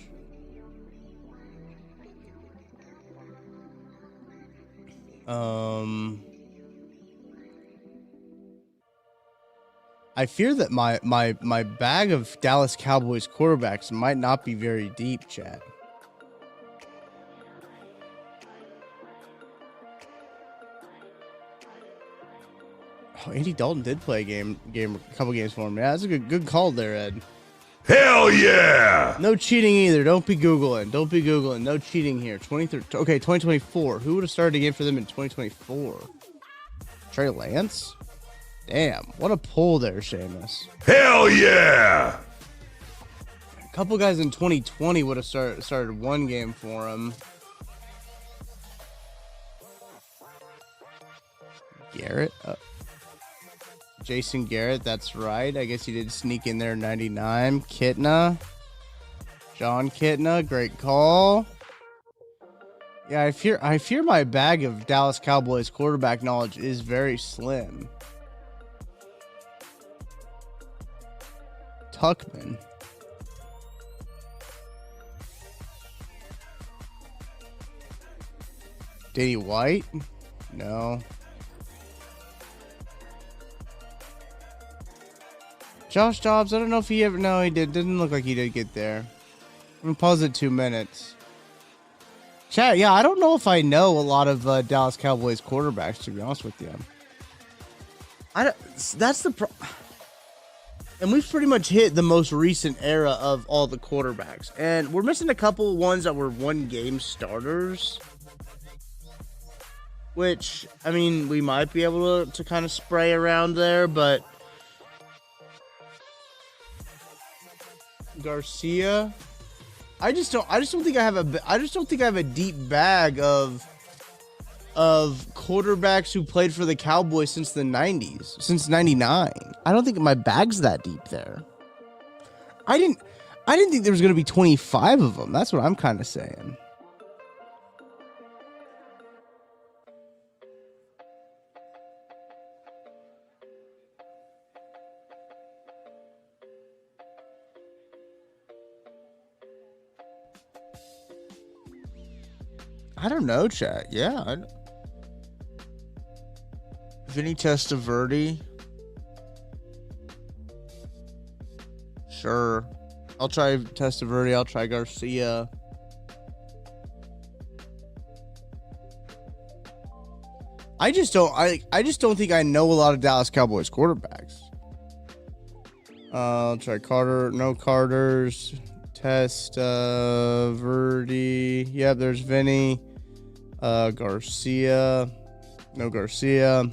I fear that my bag of Dallas Cowboys quarterbacks might not be very deep, chat. Oh, Andy Dalton did play a couple games for him. Yeah, that's a good call there, Ed. Hell yeah! No cheating either. Don't be Googling. Don't be Googling. No cheating here. 2024. Who would have started a game for them in 2024? Trey Lance? Damn. What a pull there, Seamus. Hell yeah! A couple guys in 2020 would have started one game for him. Garrett? Jason Garrett, that's right. I guess he did sneak in there 99. Kitna. John Kitna, great call. Yeah, I fear my bag of Dallas Cowboys quarterback knowledge is very slim. Tuckman. Danny White? No. Josh Dobbs, I don't know if he ever... No, he did. Didn't look like he did get there. I'm going to pause it 2 minutes. Chat, yeah, I don't know if I know a lot of Dallas Cowboys quarterbacks, to be honest with you. That's the and we've pretty much hit the most recent era of all the quarterbacks. And we're missing a couple ones that were one-game starters. Which, I mean, we might be able to kind of spray around there, but... Garcia... I just don't think I have a deep bag of quarterbacks who played for the Cowboys since the 90s, since 99. I don't think my bag's that deep there. I didn't think there was going to be 25 of them. That's what I'm kind of saying. I don't know, chat. Yeah. Vinny Testaverde. Sure. I'll try Testaverde. I'll try Garcia. I just don't think I know a lot of Dallas Cowboys quarterbacks. I'll try Carter. No Carters. Testaverde. Yep, there's Vinny. Garcia. No Garcia.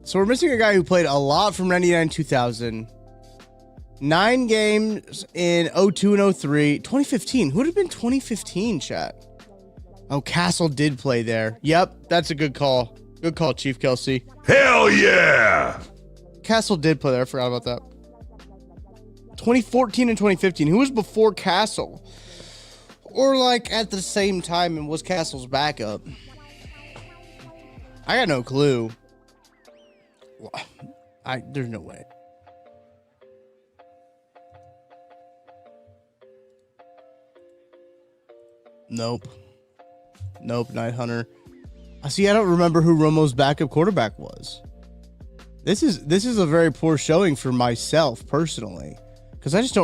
So we're missing a guy who played a lot from 99 2000. 9 games in 02 and 03. 2015. Who would have been 2015, chat? Oh, Castle did play there. Yep, that's a good call. Good call, Chief Kelsey. Hell yeah! Castle did play there. I forgot about that. 2014 and 2015. Who was before Castle? Or like at the same time and was Castle's backup? I got no clue. There's no way. Nope. Night Hunter. See, I don't remember who Romo's backup quarterback was. This is a very poor showing for myself personally, because I just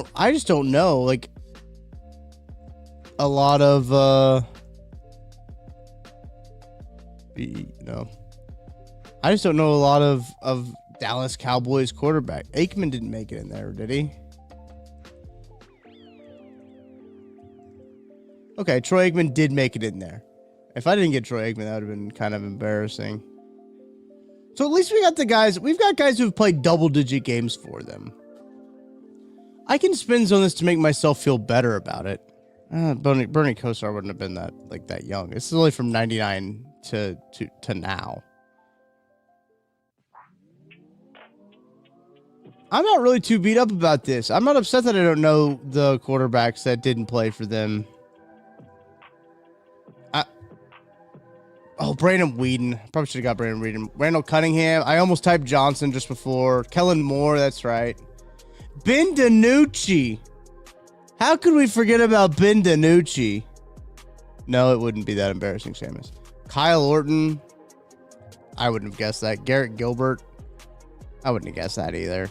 don't know like a lot of I just don't know a lot of Dallas Cowboys quarterback. Aikman didn't make it in there, did he? Okay, Troy Aikman did make it in there. If I didn't get Troy Aikman, that would have been kind of embarrassing. So at least we've got guys who've played double-digit games for them. I can spin zone this to make myself feel better about it. Bernie Kosar wouldn't have been that young. This is only from 99 to now. I'm not really too beat up about this. I'm not upset that I don't know the quarterbacks that didn't play for them. Brandon Whedon. Probably should have got Brandon Whedon. Randall Cunningham. I almost typed Johnson just before. Kellen Moore, that's right. Ben DiNucci. How could we forget about Ben DiNucci? No, it wouldn't be that embarrassing, Seamus. Kyle Orton. I wouldn't have guessed that. Garrett Gilbert. I wouldn't have guessed that either.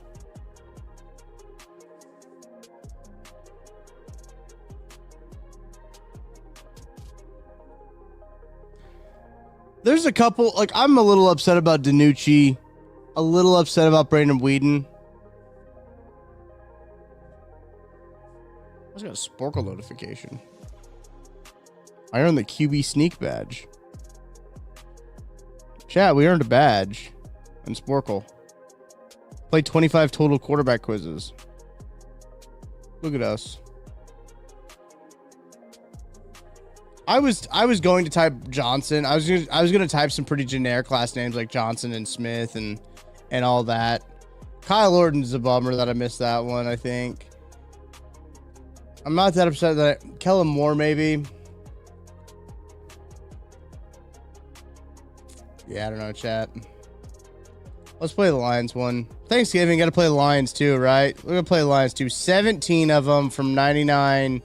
There's a couple, like, I'm a little upset about Danucci, a little upset about Brandon Whedon. I just got a Sporkle notification. I earned the QB sneak badge. Chat, we earned a badge in Sporkle. Played 25 total quarterback quizzes. Look at us. I was going to type Johnson. I was gonna type some pretty generic last names like Johnson and Smith and all that. Kyle Orton's a bummer that I missed that one, I think. I'm not that upset that Kellen Moore maybe. Yeah, I don't know, chat. Let's play the Lions one. Thanksgiving, got to play the Lions too, right? We're going to play the Lions too. 17 of them from 99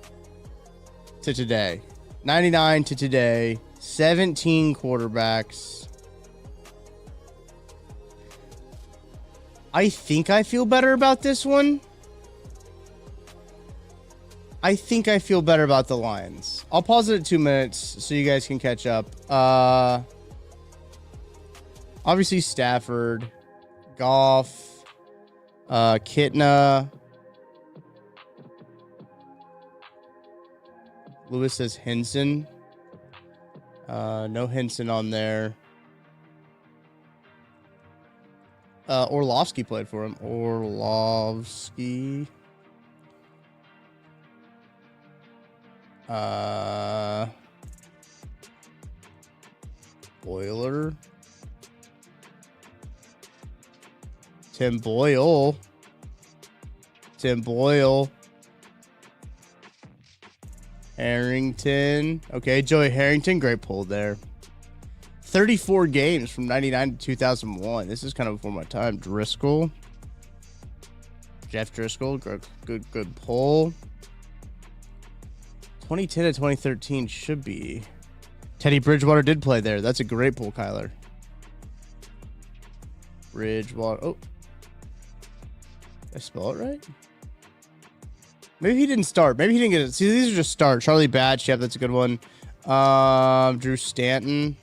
to today. 99 to today. 17 quarterbacks. I think I feel better about this one. I think I feel better about the Lions. I'll pause it at 2 minutes so you guys can catch up. Obviously Stafford, Goff, Kitna. Lewis says Henson. No Henson on there. Orlovsky played for him. Orlovsky. Boiler. Tim Boyle. Harrington. Okay, Joey Harrington. Great pull there. 34 games from 99 to 2001. This is kind of before my time. Driscoll. Jeff Driscoll. Good pull. 2010 to 2013 should be. Teddy Bridgewater did play there. That's a great pull, Kyler. Bridgewater. Oh. Did I spell it right? Maybe he didn't start. Maybe he didn't get it. See, these are just start. Charlie Batch. Yep, that's a good one. Drew Stanton.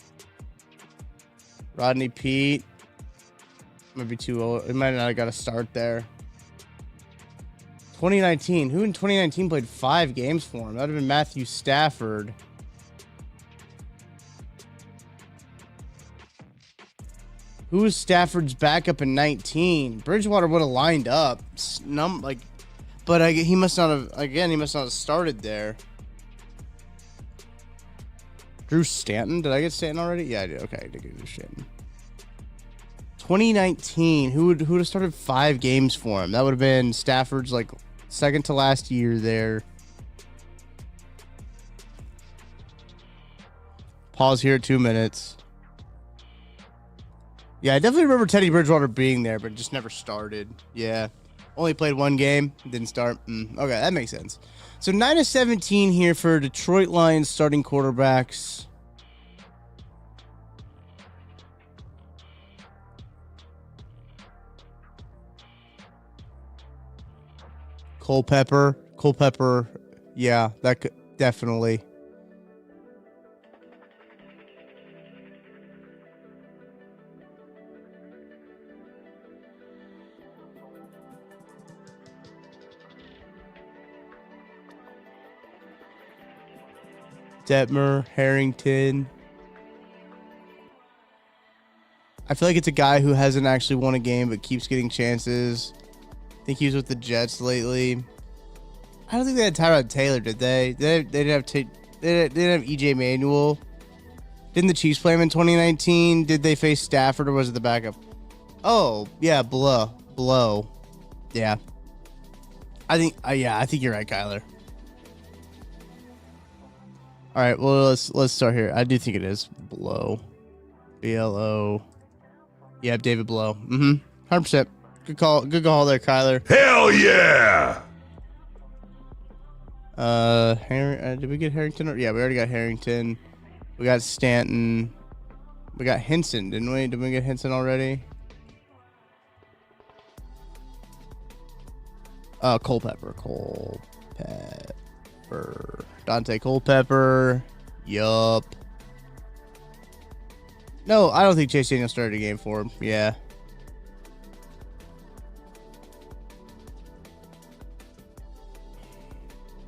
Rodney Pete. Might be too old. It might not have got a start there. 2019. Who in 2019 played 5 games for him? That would have been Matthew Stafford. Who was Stafford's backup in 19? Bridgewater would have lined up. But he must not have. Again, he must not have started there. Drew Stanton. Did I get Stanton already? Yeah, I did. Okay, I did get Drew Stanton. 2019. Who would have started 5 games for him? That would have been Stafford's like second to last year there. Pause here at 2 minutes. Yeah, I definitely remember Teddy Bridgewater being there, but just never started. Yeah. Only played 1 game, didn't start. Okay, that makes sense. So 9 of 17 here for Detroit Lions starting quarterbacks. Culpepper. Yeah, that could definitely. Detmer, Harrington. I feel like it's a guy who hasn't actually won a game but keeps getting chances. I think he was with the Jets lately. I don't think they had Tyrod Taylor, did they? They didn't have EJ Manuel. Didn't the Chiefs play him in 2019? Did they face Stafford or was it the backup? Oh, yeah, Blow. Yeah. I think you're right, Kyler. All right, well, let's start here. I do think it is Blow. BLO. Yeah, David Blow. 100%. Good call there, Kyler. Hell yeah! Did we get Harrington? Yeah, we already got Harrington. We got Stanton. We got Henson, didn't we? Did we get Henson already? Culpepper. Dante Culpepper. Yup. No, I don't think Chase Daniel started a game for him. Yeah.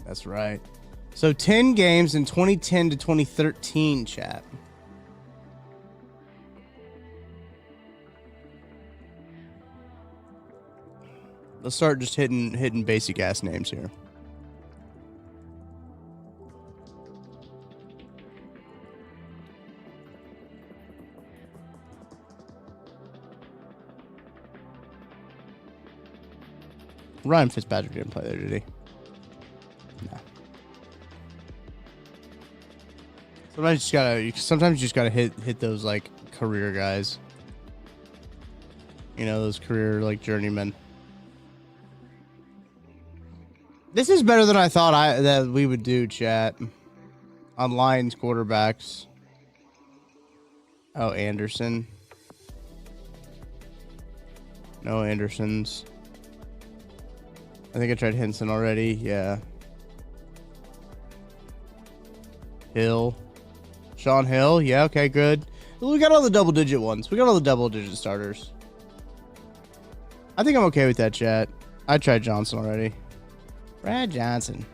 That's right. So 10 games in 2010 to 2013, chat. Let's start just hitting basic ass names here. Ryan Fitzpatrick didn't play there, did he? No. Sometimes you just gotta hit those like career guys. You know, those career like journeymen. This is better than I thought that we would do, chat. On Lions quarterbacks. Oh, Anderson. No Andersons. I think I tried Henson already. Yeah. Hill. Sean Hill. Yeah, okay, good. We got all the double-digit ones. We got all the double-digit starters. I think I'm okay with that, chat. I tried Johnson already. Brad Johnson.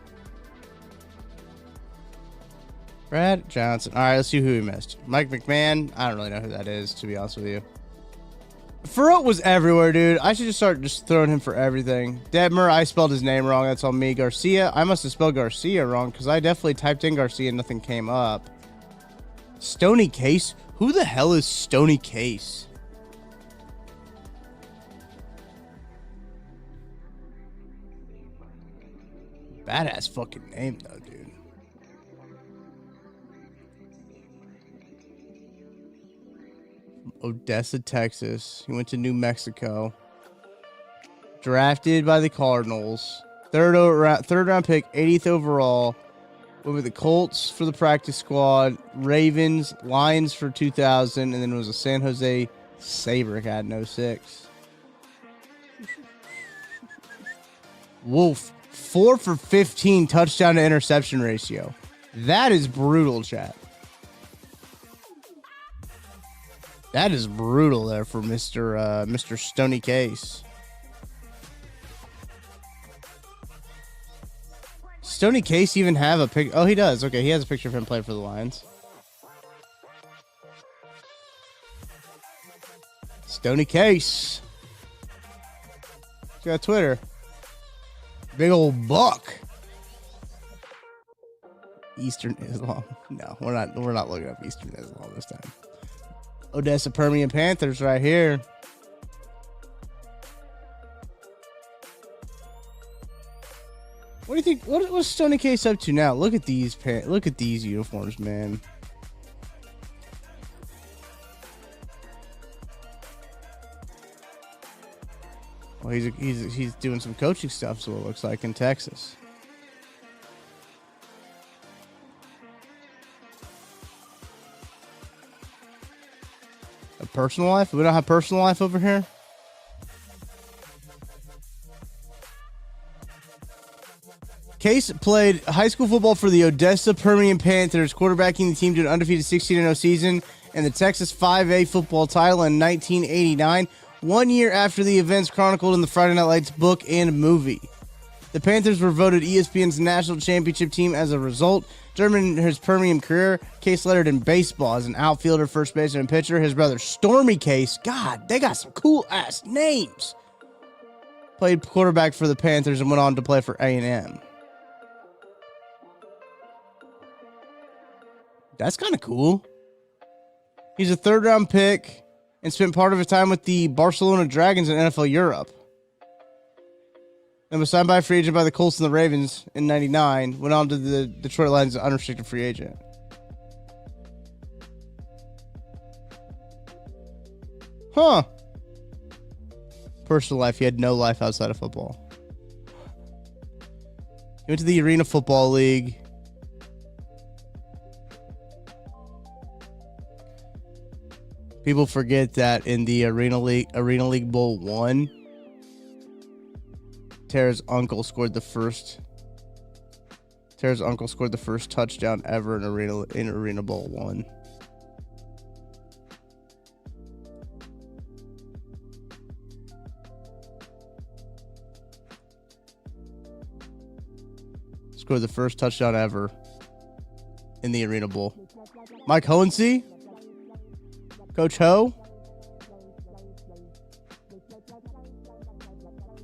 Brad Johnson. All right, let's see who we missed. Mike McMahon. I don't really know who that is, to be honest with you. Furrow was everywhere, dude. I should just start throwing him for everything. Detmer, I spelled his name wrong. That's on me. Garcia, I must have spelled Garcia wrong because I definitely typed in Garcia and nothing came up. Stony Case? Who the hell is Stony Case? Badass fucking name, though, dude. Odessa, Texas. He went to New Mexico. Drafted by the Cardinals. Third round pick, 80th overall. Went with the Colts for the practice squad. Ravens, Lions for 2000. And then it was a San Jose Sabercat in 06. Wolf, 4 for 15 touchdown to interception ratio. That is brutal, chat. That is brutal there for Mr. Stony Case. Stony Case even have a pic? Oh, he does. Okay, he has a picture of him playing for the Lions. Stony Case. He's got Twitter. Big old buck. Eastern Islam. No, we're not looking up Eastern Islam this time. Odessa Permian Panthers right here. What do you think? What's Stony Case up to now? Look at these uniforms, man. Well, he's doing some coaching stuff, so it looks like in Texas. A personal life? We don't have personal life over here? Case played high school football for the Odessa Permian Panthers, quarterbacking the team to an undefeated 16-0 season and the Texas 5A football title in 1989, 1 year after the events chronicled in the Friday Night Lights book and movie. The Panthers were voted ESPN's national championship team as a result. During his Permian career, Case lettered in baseball as an outfielder, first baseman, and pitcher. His brother Stormy Case, God, they got some cool-ass names, played quarterback for the Panthers and went on to play for A&M. That's kind of cool. He's a third-round pick and spent part of his time with the Barcelona Dragons in NFL Europe. Then was signed by a free agent by the Colts and the Ravens in 99. Went on to the Detroit Lions as an unrestricted free agent. Huh. Personal life. He had no life outside of football. He went to the Arena Football League. People forget that in the Arena League Bowl 1, Tara's uncle scored the first touchdown ever in Arena Bowl 1. scored the first touchdown ever in the Arena Bowl. Mike Hohensee? Coach Ho?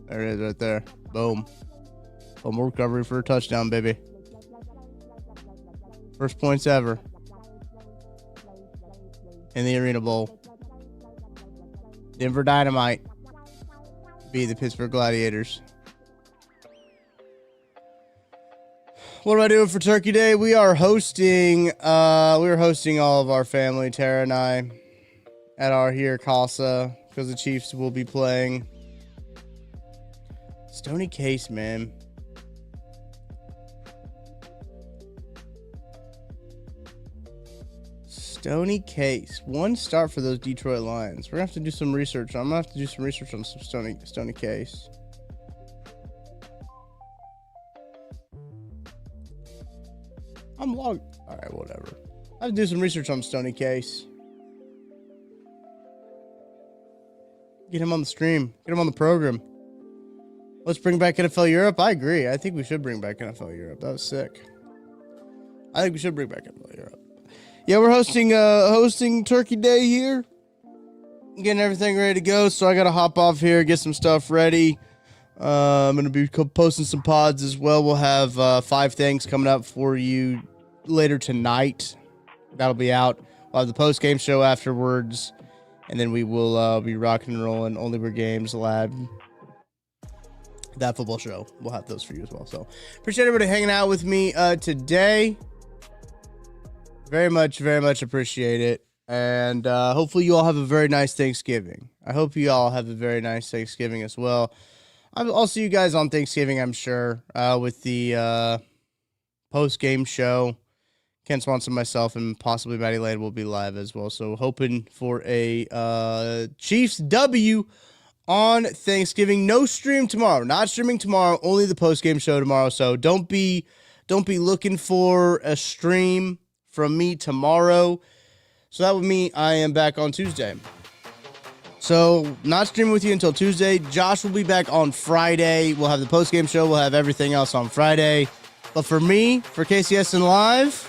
There it is right there. Boom. Fumble recovery for a touchdown, baby. First points ever in the Arena Bowl. Denver Dynamite beat the Pittsburgh Gladiators. What am I doing for Turkey Day? We are hosting. We are hosting all of our family, Tara and I, at our here casa because the Chiefs will be playing. Stony Case, man. Stony Case. One start for those Detroit Lions. We're going to have to do some research. I'm going to have to do some research on some Stony Case. I'm logged. All right, whatever. I have to do some research on Stony Case. Get him on the stream. Get him on the program. Let's bring back NFL Europe. I agree. I think we should bring back NFL Europe. That was sick. I think we should bring back NFL Europe. Yeah, we're hosting Turkey Day here. Getting everything ready to go. So I got to hop off here, get some stuff ready. I'm going to be posting some pods as well. We'll have 5 things coming up for you later tonight. That'll be out. We'll have the post-game show afterwards. And then we will be rocking and rolling. Only We're Games Lab. That football show. We'll have those for you as well. So appreciate everybody hanging out with me today. Very much appreciate it. And hopefully you all have a very nice Thanksgiving. I hope you all have a very nice Thanksgiving as well. I'll see you guys on Thanksgiving, I'm sure, with the post-game show. Ken Swanson, myself, and possibly Maddie Lane will be live as well. So hoping for a Chiefs W on Thanksgiving. No stream tomorrow. Not streaming tomorrow. Only the post-game show tomorrow. So don't be looking for a stream from me tomorrow. So that would mean I am back on Tuesday. So not streaming with you until Tuesday. Josh will be back on Friday. We'll have the post-game show. We'll have everything else on Friday. But for me, for KCSN Live,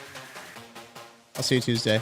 I'll see you Tuesday.